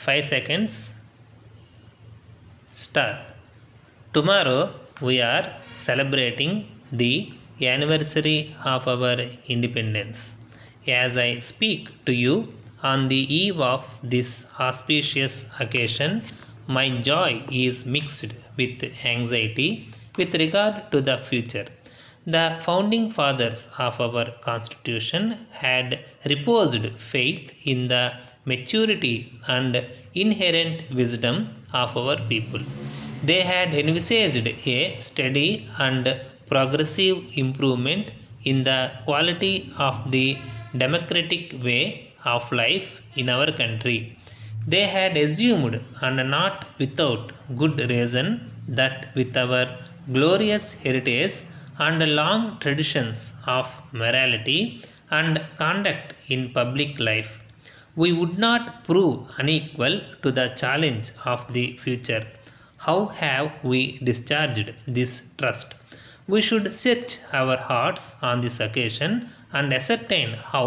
5 seconds. Start. Tomorrow we are celebrating the anniversary of our independence. As I speak to you on the eve of this auspicious occasion, my joy is mixed with anxiety with regard to the future. The founding fathers of our Constitution had reposed faith in the maturity and inherent wisdom of our people. They had envisaged a steady and progressive improvement in the quality of the democratic way of life in our country. They had assumed, and not without good reason, that with our glorious heritage and long traditions of morality and conduct in public life, we would not prove unequal to the challenge of the future. How have we discharged this trust? We should search our hearts on this occasion and ascertain how,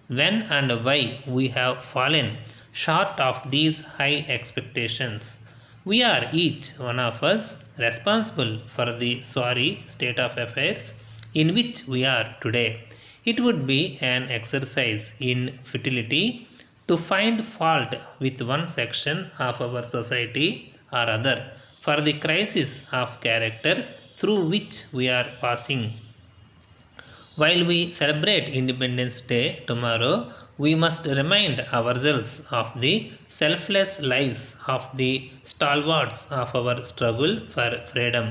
when, and why we have fallen short of these high expectations. We are each one of us responsible for the sorry state of affairs in which we are today. It would be an exercise in futility to find fault with one section of our society or other for the crisis of character through which we are passing. While we celebrate Independence Day tomorrow, we must remind ourselves of the selfless lives of the stalwarts of our struggle for freedom.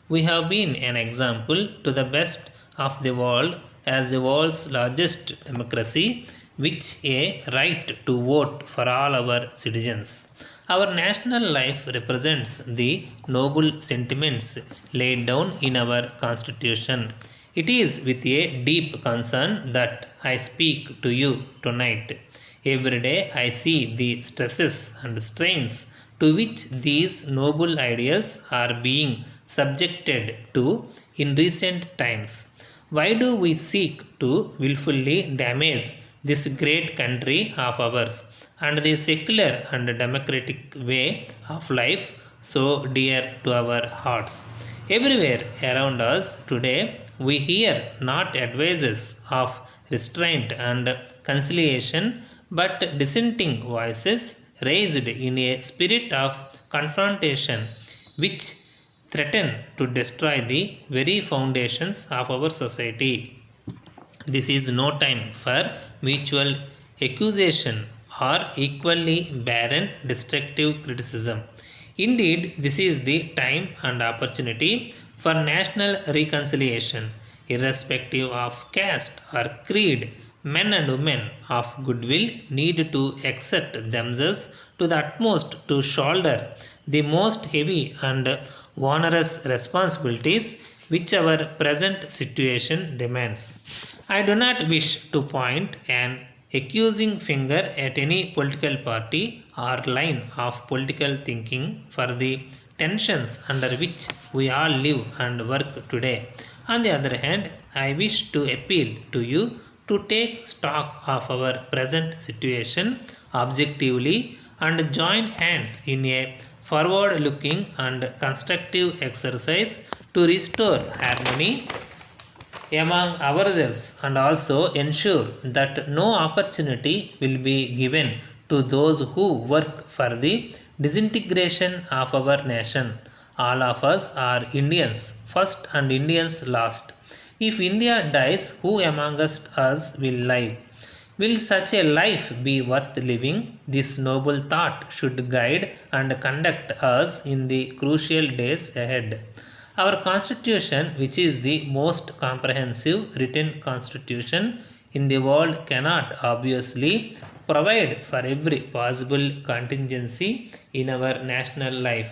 We have been an example to the best of the world as the world's largest democracy, which a right to vote for all our citizens. Our national life represents the noble sentiments laid down in our Constitution. It is with a deep concern that I speak to you tonight. Every day I see the stresses and strains to which these noble ideals are being subjected to in recent times. Why do we seek to willfully damage this great country of ours and the secular and democratic way of life so dear to our hearts? Everywhere around us today, we hear not advices of restraint and conciliation, but dissenting voices raised in a spirit of confrontation, which threaten to destroy the very foundations of our society. This is no time for mutual accusation or equally barren destructive criticism. Indeed, this is the time and opportunity for national reconciliation, irrespective of caste or creed. Men and women of goodwill need to exert themselves to the utmost to shoulder the most heavy and onerous responsibilities which our present situation demands. I do not wish to point an accusing finger at any political party or line of political thinking for the tensions under which we all live and work today. On the other hand, I wish to appeal to you to take stock of our present situation objectively and join hands in a forward looking and constructive exercise to restore harmony among ourselves and also ensure that no opportunity will be given to those who work for the disintegration of our nation. All of us are Indians first and Indians last. If India dies, who among us will live? Will such a life be worth living? This noble thought should guide and conduct us in the crucial days ahead. Our Constitution, which is the most comprehensive written constitution in the world, cannot obviously provide for every possible contingency in our national life.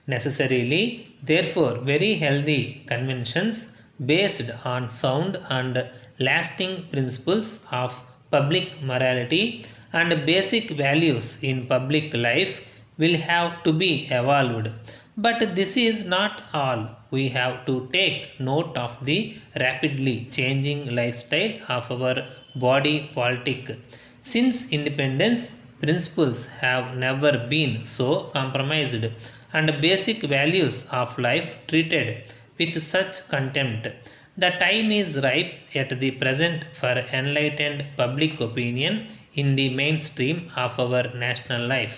Necessarily, therefore, very healthy conventions based on sound and lasting principles of public morality and basic values in public life will have to be evolved. But this is not all. We have to take note of the rapidly changing lifestyle of our body politic. Since independence, principles have never been so compromised, and basic values of life treated with such contempt. The time is ripe at the present for enlightened public opinion in the mainstream of our national life.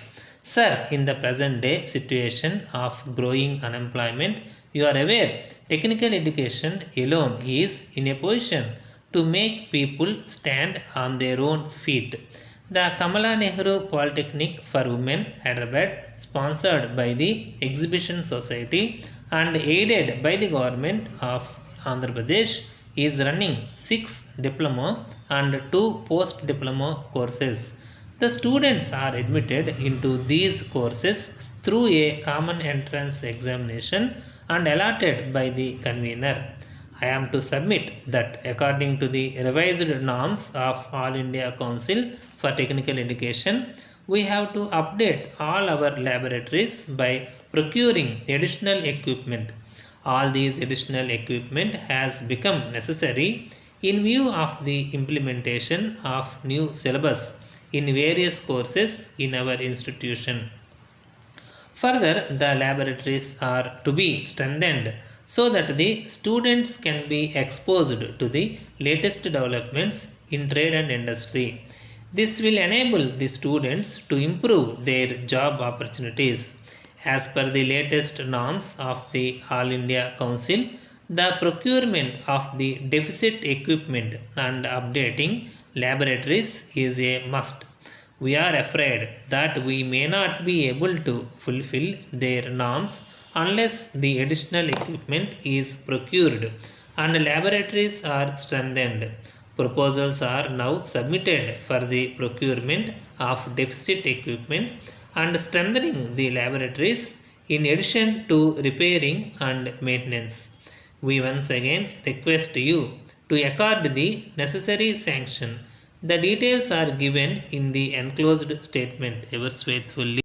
Sir, in the present day situation of growing unemployment, you are aware technical education alone is in a position to make people stand on their own feet. The Kamala Nehru Polytechnic for Women, Hyderabad, sponsored by the Exhibition Society and aided by the government of Andhra Pradesh, is running 6 diploma and 2 post diploma courses. The students are admitted into these courses through a common entrance examination and allotted by the convener. I am to submit that according to the revised norms of All India Council for Technical Education, we have to update all our laboratories by procuring additional equipment. All these additional equipment has become necessary in view of the implementation of new syllabus in various courses in our institution. Further, the laboratories are to be strengthened so that the students can be exposed to the latest developments in trade and industry. This will enable the students to improve their job opportunities. As per the latest norms of the All India Council, the procurement of the deficit equipment and updating laboratories is a must. We are afraid that we may not be able to fulfill their norms unless the additional equipment is procured and laboratories are strengthened. Proposals are now submitted for the procurement of deficit equipment and strengthening the laboratories in addition to repairing and maintenance. We once again request you to accord the necessary sanction. The details are given in the enclosed statement. Yours faithfully.